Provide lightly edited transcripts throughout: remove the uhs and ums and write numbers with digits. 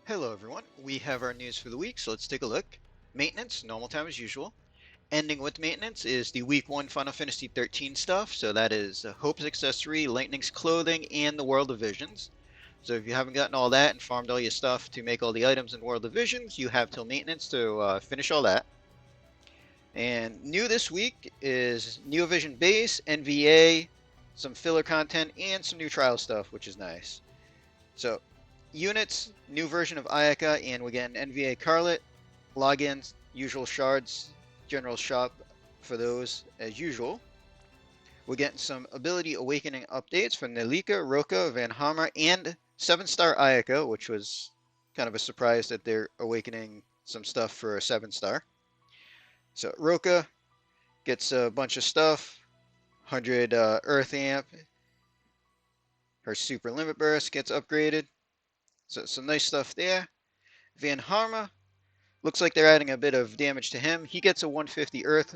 Hello everyone, we have our news for the week, so let's take a look. Maintenance, normal time as usual. Ending with maintenance is the week 1 Final Fantasy 13 stuff, so that is Hope's Accessory, Lightning's Clothing, and the World of Visions. So if you haven't gotten all that and farmed all your stuff to make all the items in World of Visions, you have till maintenance to finish all that. And new this week is Neo Vision Base, NVA, some filler content, and some new trial stuff, which is nice. So units, new version of Ayaka, and we're getting NVA Karlette, logins, usual shards, general shop for those as usual. We're getting some ability awakening updates for Nelika, Roka, Van Hammer, and 7-star Ayaka, which was kind of a surprise that they're awakening some stuff for a 7-star. So Roka gets a bunch of stuff, 100 Earth Amp, her Super Limit Burst gets upgraded. So some nice stuff there. Van Harma, looks like they're adding a bit of damage to him. He gets a 150 Earth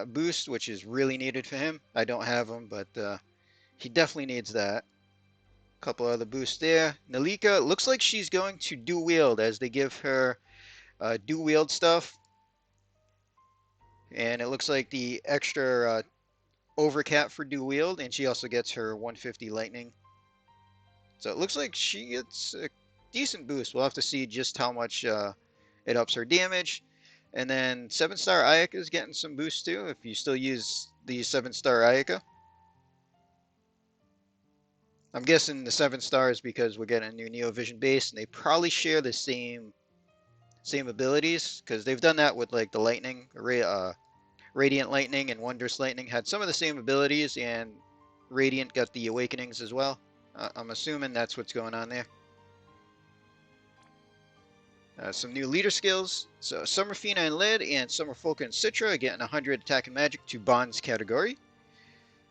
boost, which is really needed for him. I don't have him, but he definitely needs that. A couple other boosts there. Nelika, looks like she's going to dual wield as they give her dual wield stuff. And it looks like the extra overcap for dual wield, and she also gets her 150 lightning. So it looks like she gets a decent boost. We'll have to see just how much it ups her damage. And then 7-star Ayaka is getting some boost too, if you still use the 7-star Ayaka. I'm guessing the 7 stars because we're getting a new Neo Vision base, and they probably share the same abilities, because they've done that with like the Lightning, Radiant Lightning and Wondrous Lightning had some of the same abilities, and Radiant got the Awakenings as well. I'm assuming that's what's going on there. Some new leader skills. So Summer Fina and Lid and Summer Folka and Citra are getting 100 attack and magic to Bonds category.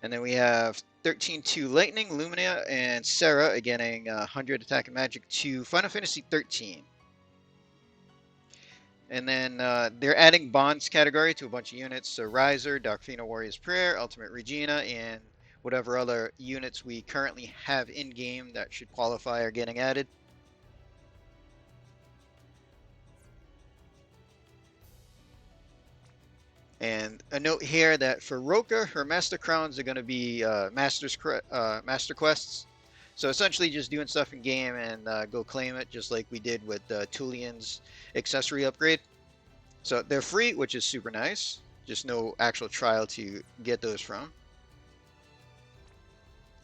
And then we have 13-2 Lightning, Lumina, and Sarah are getting 100 attack and magic to Final Fantasy 13. And then they're adding Bonds category to a bunch of units. So Riser, Darkfina Warrior's Prayer, Ultimate Regina, and whatever other units we currently have in-game that should qualify are getting added. And a note here that for Roka, her Master Crowns are going to be Master Quests. So essentially just doing stuff in game and go claim it, just like we did with Tulian's accessory upgrade. So they're free, which is super nice. Just no actual trial to get those from.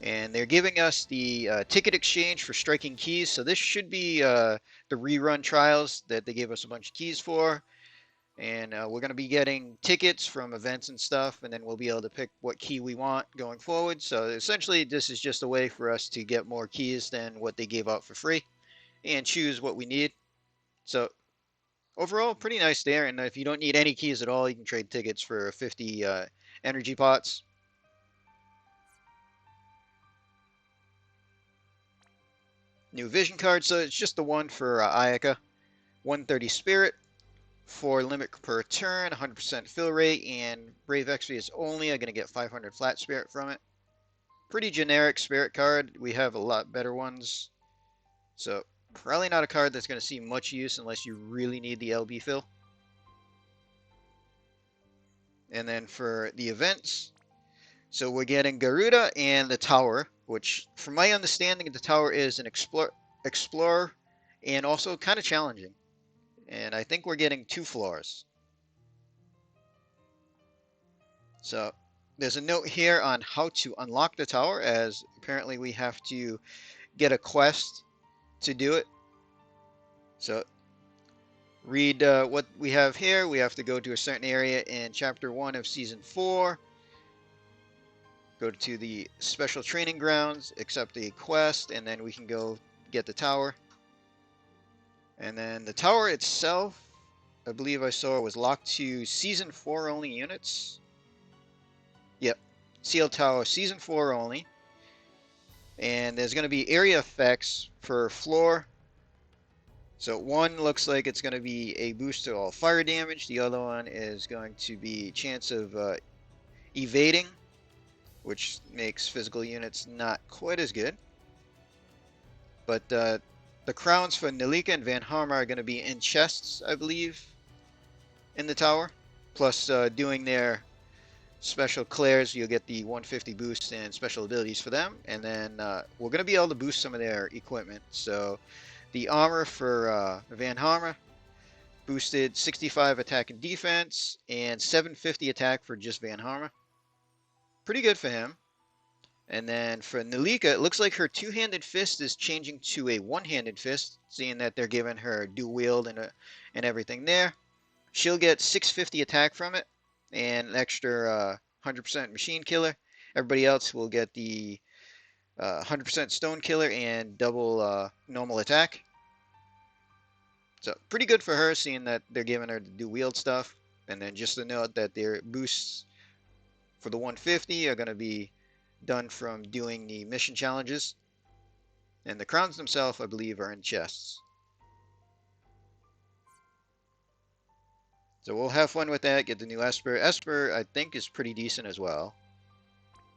And they're giving us the ticket exchange for striking keys. So this should be the rerun trials that they gave us a bunch of keys for. And we're going to be getting tickets from events and stuff, and then we'll be able to pick what key we want going forward. So essentially, this is just a way for us to get more keys than what they gave out for free and choose what we need. So overall, pretty nice there. And if you don't need any keys at all, you can trade tickets for 50 energy pots. New vision card, so it's just the one for Ayaka. 130 spirit. 4 limit per turn, 100% fill rate, and Brave Extra is only going to get 500 flat spirit from it. Pretty generic spirit card. We have a lot better ones. So probably not a card that's going to see much use unless you really need the LB fill. And then for the events, so we're getting Garuda and the Tower, which from my understanding the Tower is an explorer and also kind of challenging. And I think we're getting 2 floors. So there's a note here on how to unlock the tower, as apparently we have to get a quest to do it. So read what we have here. We have to go to a certain area in Chapter 1 of Season 4. Go to the special training grounds, accept the quest, and then we can go get the tower. And then the tower itself, I believe I saw it was locked to Season 4 only units. Yep, Sealed Tower, Season 4 only. And there's going to be area effects per floor. So one looks like it's going to be a boost to all fire damage. The other one is going to be chance of evading, which makes physical units not quite as good. But the The crowns for Nalika and Van Harma are going to be in chests, I believe, in the tower. Plus, doing their special clairs, you'll get the 150 boost and special abilities for them. And then we're going to be able to boost some of their equipment. So the armor for Van Harma boosted 65 attack and defense and 750 attack for just Van Harma. Pretty good for him. And then for Nalika, it looks like her two-handed fist is changing to a one-handed fist, seeing that they're giving her dual wield and everything there. She'll get 650 attack from it and an extra 100% machine killer. Everybody else will get the 100% stone killer and double normal attack. So pretty good for her, seeing that they're giving her the dual wield stuff. And then just to note that their boosts for the 150 are going to be done from doing the mission challenges. And the crowns themselves, I believe, are in chests. So we'll have fun with that, get the new Esper. Esper, I think, is pretty decent as well.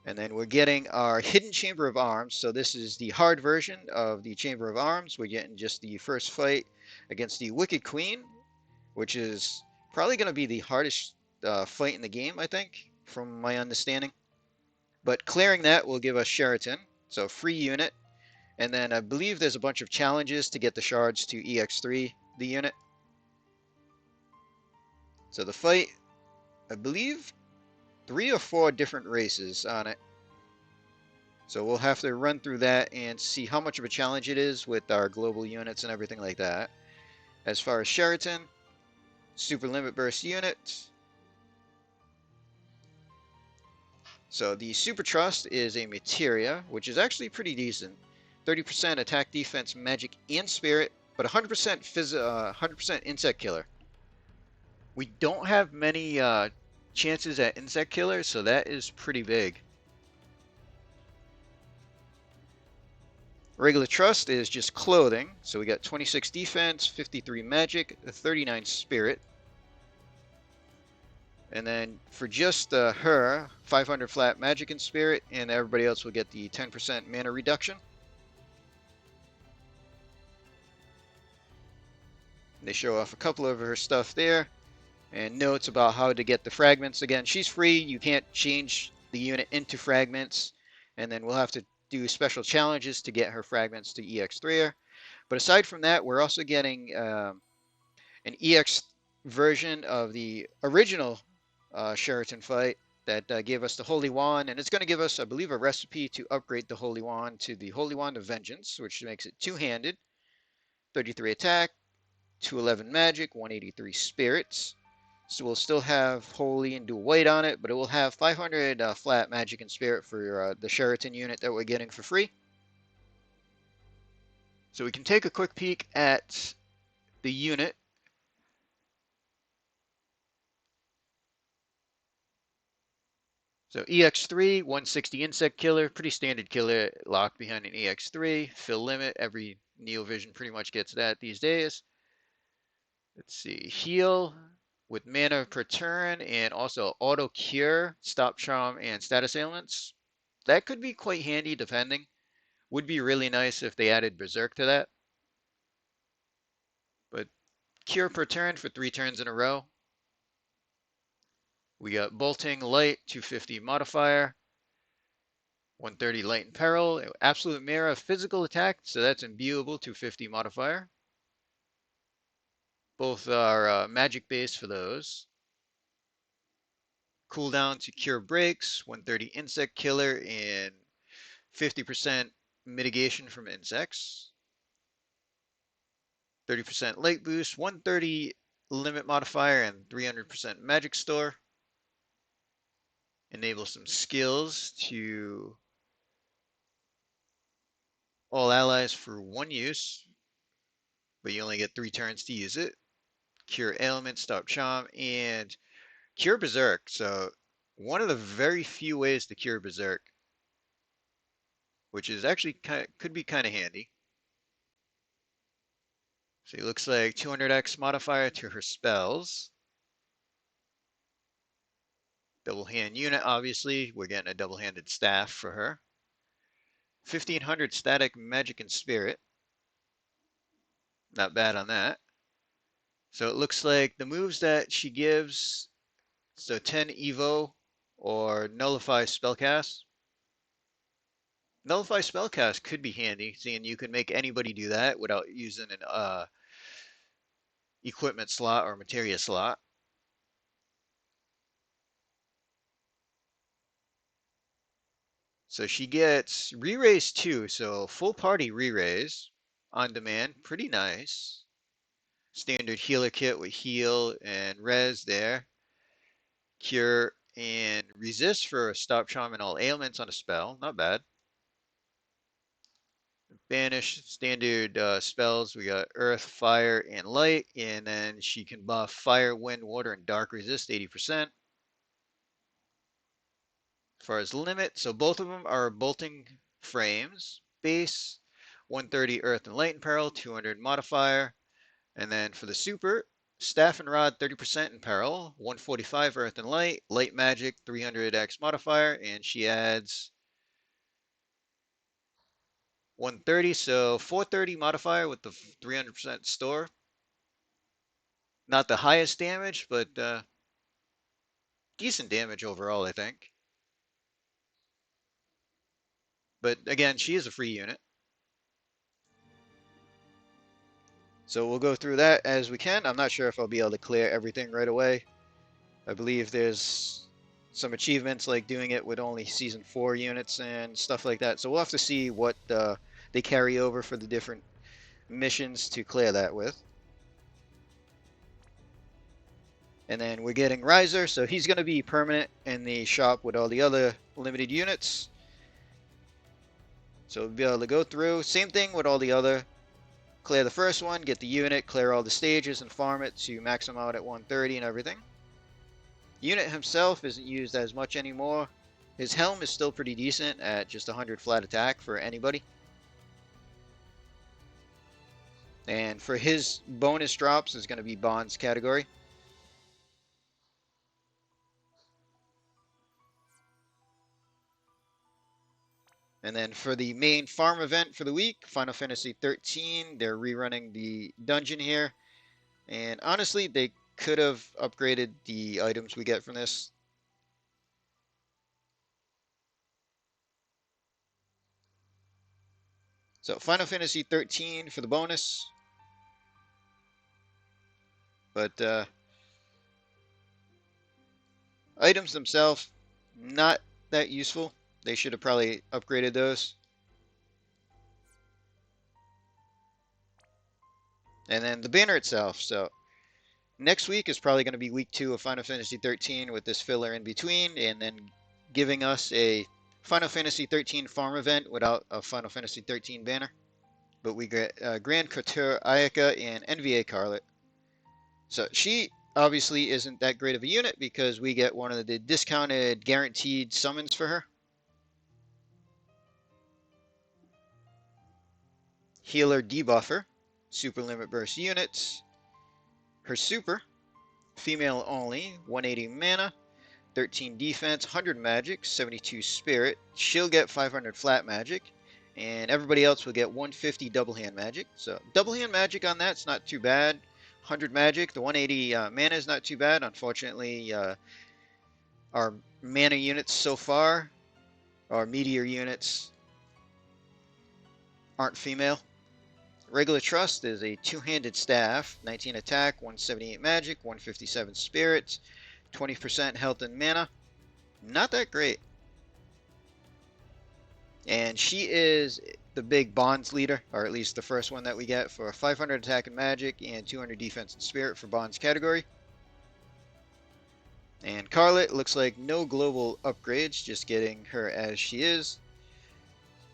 And then we're getting our Hidden Chamber of Arms. So this is the hard version of the Chamber of Arms. We're getting just the first fight against the Wicked Queen, which is probably going to be the hardest fight in the game, I think, from my understanding. But clearing that will give us Sheraton, so free unit. And then I believe there's a bunch of challenges to get the shards to EX3, the unit. So the fight, I believe, 3 or 4 different races on it. So we'll have to run through that and see how much of a challenge it is with our global units and everything like that. As far as Sheraton, super limit burst unit. So the Super Trust is a materia, which is actually pretty decent. 30% attack, defense, magic, and spirit, but 100% insect killer. We don't have many chances at insect killer, so that is pretty big. Regular Trust is just clothing, so we got 26 defense, 53 magic, 39 spirit. And then for just her, 500 flat magic and spirit, and everybody else will get the 10% mana reduction. They show off a couple of her stuff there, and notes about how to get the fragments. Again, she's free, you can't change the unit into fragments, and then we'll have to do special challenges to get her fragments to EX3. But aside from that, we're also getting an EX version of the original Sheraton fight that gave us the Holy Wand, and it's going to give us, I believe, a recipe to upgrade the Holy Wand to the Holy Wand of Vengeance, which makes it two-handed, 33 attack, 211 magic, 183 spirits. So we'll still have Holy and dual weight on it, but it will have 500 flat magic and spirit for the Sheraton unit that we're getting for free. So we can take a quick peek at the unit. So EX3, 160 insect killer, pretty standard killer locked behind an EX3. Fill limit, every Neovision pretty much gets that these days. Let's see, heal with mana per turn and also auto cure, stop charm, and status ailments. That could be quite handy depending. Would be really nice if they added Berserk to that. But cure per turn for 3 turns in a row. We got Bolting Light, 250 modifier, 130 Light and Peril, Absolute Mirror, physical attack, so that's imbuable, 250 modifier. Both are magic based for those. Cooldown to cure breaks, 130 insect killer, and 50% mitigation from insects. 30% light boost, 130 limit modifier, and 300% magic store. Enable some skills to all allies for 1 use, but you only get 3 turns to use it. Cure ailment, stop charm, and cure berserk. So one of the very few ways to cure berserk, which is actually could be kind of handy. So it looks like 200x modifier to her spells. Double hand unit, obviously. We're getting a double-handed staff for her. 1500 static magic and spirit. Not bad on that. So it looks like the moves that she gives, so 10 Evo or Nullify Spellcast. Nullify Spellcast could be handy, seeing you can make anybody do that without using an equipment slot or materia slot. So she gets re-raise 2, so full party re-raise on demand. Pretty nice. Standard healer kit with heal and res there. Cure and resist for stop charm and all ailments on a spell. Not bad. Banish standard spells. We got earth, fire, and light. And then she can buff fire, wind, water, and dark resist 80%. As far as limit, so both of them are bolting frames. Base 130 earth and light in peril, 200 modifier. And then for the super, staff and rod 30% in peril, 145 earth and light magic 300x modifier, and she adds 130, so 430 modifier with the 300% store. Not the highest damage, but decent damage overall, I think. But again, she is a free unit. So we'll go through that as we can. I'm not sure if I'll be able to clear everything right away. I believe there's some achievements like doing it with only Season 4 units and stuff like that. So we'll have to see what they carry over for the different missions to clear that with. And then we're getting Riser, so he's going to be permanent in the shop with all the other limited units. So we'll be able to go through. Same thing with all the other. Clear the first one, get the unit, clear all the stages, and farm it to max them out at 130 and everything. Unit himself isn't used as much anymore. His helm is still pretty decent at just 100 flat attack for anybody. And for his bonus drops is going to be bonds category. And then for the main farm event for the week, Final Fantasy 13, they're rerunning the dungeon here. And honestly, they could have upgraded the items we get from this. So Final Fantasy 13 for the bonus. But items themselves, not that useful. They should have probably upgraded those. And then the banner itself. So next week is probably going to be week 2 of Final Fantasy 13 with this filler in between, and then giving us a Final Fantasy 13 farm event without a Final Fantasy 13 banner. But we get Grand Couture, Ayaka, and NVA Karlette. So she obviously isn't that great of a unit because we get one of the discounted guaranteed summons for her. Healer debuffer, super limit burst units. Her super, female only, 180 mana, 13 defense, 100 magic, 72 spirit. She'll get 500 flat magic, and everybody else will get 150 double hand magic. So double hand magic on that's not too bad. 100 magic, the 180 mana is not too bad. Unfortunately, our mana units so far, our meteor units, aren't female. Regular Trust is a two-handed staff, 19 attack, 178 magic, 157 spirit, 20% health and mana. Not that great. And she is the big bonds leader, or at least the first one that we get for 500 attack and magic and 200 defense and spirit for bonds category. And Karlette looks like no global upgrades, just getting her as she is.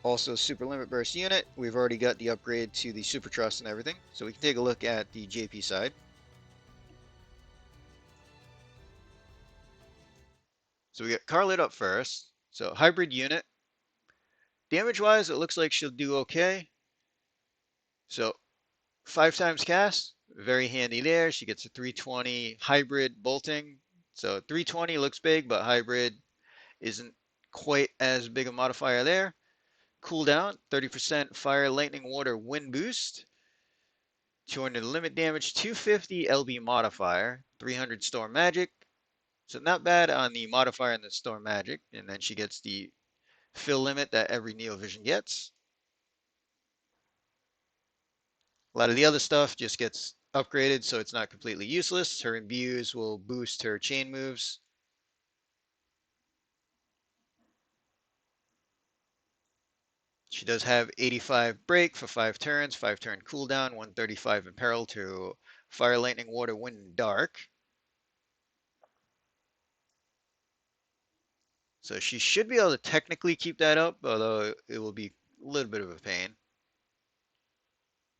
Also super limit burst unit. We've already got the upgrade to the super trust and everything. So we can take a look at the JP side. So we got Karlette up first. So hybrid unit. Damage wise, it looks like she'll do okay. So 5 times cast, very handy there. She gets a 320 hybrid bolting. So 320 looks big, but hybrid isn't quite as big a modifier there. Cooldown, 30% fire, lightning, water, wind boost. 200 limit damage, 250 LB modifier, 300 storm magic. So not bad on the modifier and the storm magic. And then she gets the fill limit that every Neo Vision gets. A lot of the other stuff just gets upgraded, so it's not completely useless. Her imbues will boost her chain moves. She does have 85 break for 5 turns, 5 turn cooldown, 135 in peril to fire, lightning, water, wind, and dark. So she should be able to technically keep that up, although it will be a little bit of a pain.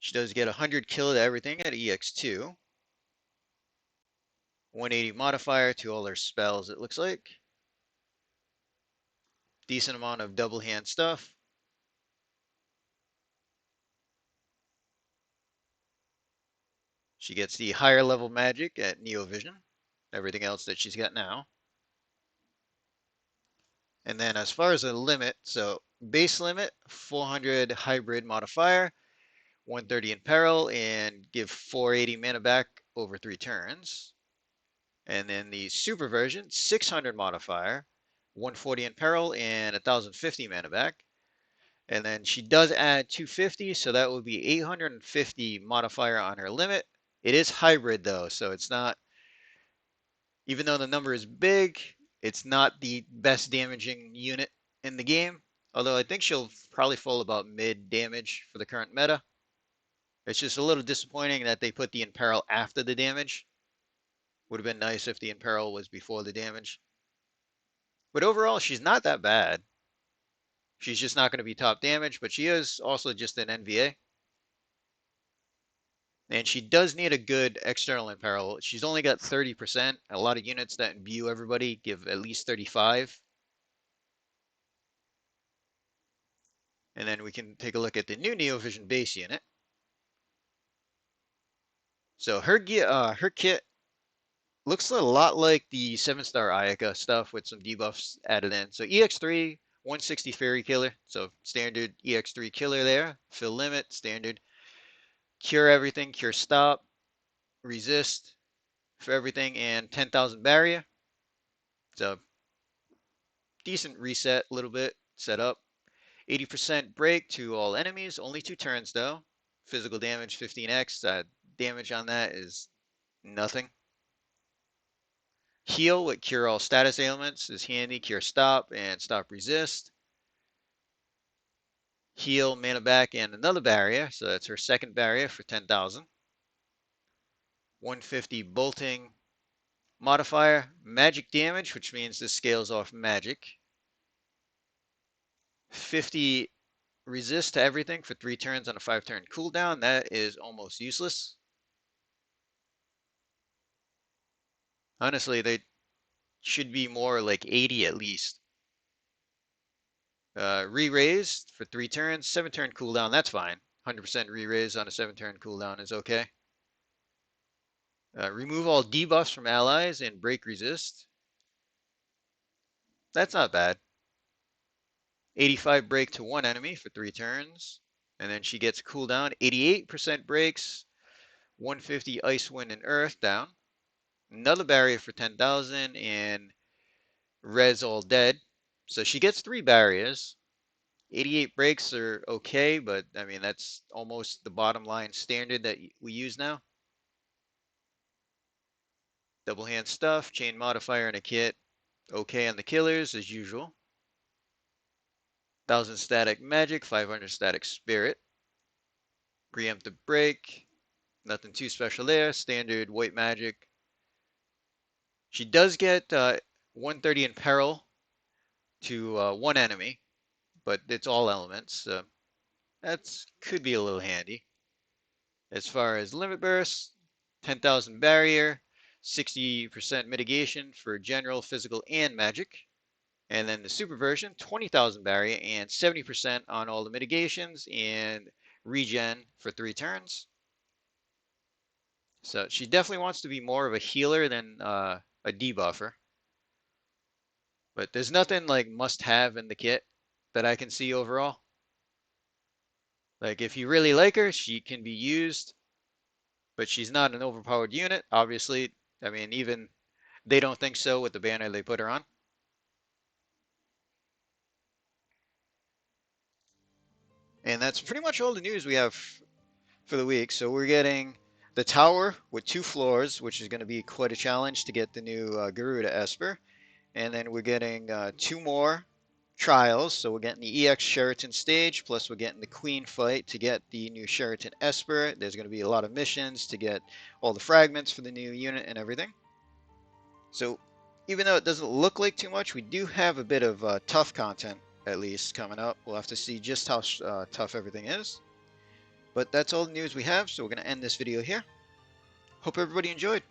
She does get 100 kill to everything at EX2. 180 modifier to all her spells, it looks like. Decent amount of double hand stuff. She gets the higher level magic at Neo Vision. Everything else that she's got now. And then as far as the limit, so base limit, 400 hybrid modifier, 130 in peril, and give 480 mana back over 3 turns. And then the super version, 600 modifier, 140 in peril, and 1050 mana back. And then she does add 250, so that would be 850 modifier on her limit. It is hybrid though, so it's not, even though the number is big, it's not the best damaging unit in the game. Although I think she'll probably fall about mid damage for the current meta. It's just a little disappointing that they put the Imperil after the damage. Would have been nice if the Imperil was before the damage. But overall, she's not that bad. She's just not going to be top damage, but she is also just an NVA. And she does need a good external Imperil. She's only got 30%. A lot of units that imbue everybody give at least 35. And then we can take a look at the new Neo Vision base unit. So her kit looks a lot like the 7-star Ayaka stuff with some debuffs added in. So EX3, 160 Fairy Killer. So standard EX3 killer there. Fill limit, standard. Cure everything, cure stop, resist for everything, and 10,000 barrier. So decent reset, a little bit, set up. 80% break to all enemies, only 2 turns though. Physical damage 15x, damage on that is nothing. Heal with cure all status ailments is handy, cure stop and stop resist. Heal, mana back, and another barrier, so that's her second barrier for 10,000. 150 bolting modifier, magic damage, which means this scales off magic. 50 resist to everything for 3 turns on a 5-turn cooldown. That is almost useless. Honestly, they should be more like 80 at least. Re-raised for 3 turns, 7-turn cooldown, that's fine. 100% re-raise on a 7-turn cooldown is okay. Remove all debuffs from allies and break resist. That's not bad. 85 break to 1 enemy for 3 turns. And then she gets cooldown. 88% breaks, 150 ice, wind, and earth down. Another barrier for 10,000 and res all dead. So she gets 3 barriers. 88 breaks are okay, but I mean, that's almost the bottom line standard that we use now. Double hand stuff, chain modifier and a kit. Okay on the killers as usual. 1000 static magic, 500 static spirit. Preemptive break. Nothing too special there. Standard white magic. She does get 130 in peril to 1 enemy, but it's all elements. So that could be a little handy. As far as limit burst, 10,000 barrier, 60% mitigation for general, physical, and magic. And then the super version, 20,000 barrier and 70% on all the mitigations and regen for 3 turns. So she definitely wants to be more of a healer than a debuffer. But there's nothing like must have in the kit that I can see overall. Like if you really like her, she can be used. but she's not an overpowered unit, obviously. I mean, even they don't think so with the banner they put her on. And that's pretty much all the news we have for the week. So we're getting the tower with 2 floors, which is going to be quite a challenge to get the new Garuda Esper. And then we're getting 2 more trials. So we're getting the EX Sheraton stage, plus we're getting the Queen fight to get the new Sheraton Esper. There's going to be a lot of missions to get all the fragments for the new unit and everything. So even though it doesn't look like too much, we do have a bit of tough content at least coming up. We'll have to see just how tough everything is. But that's all the news we have, so we're going to end this video here. Hope everybody enjoyed.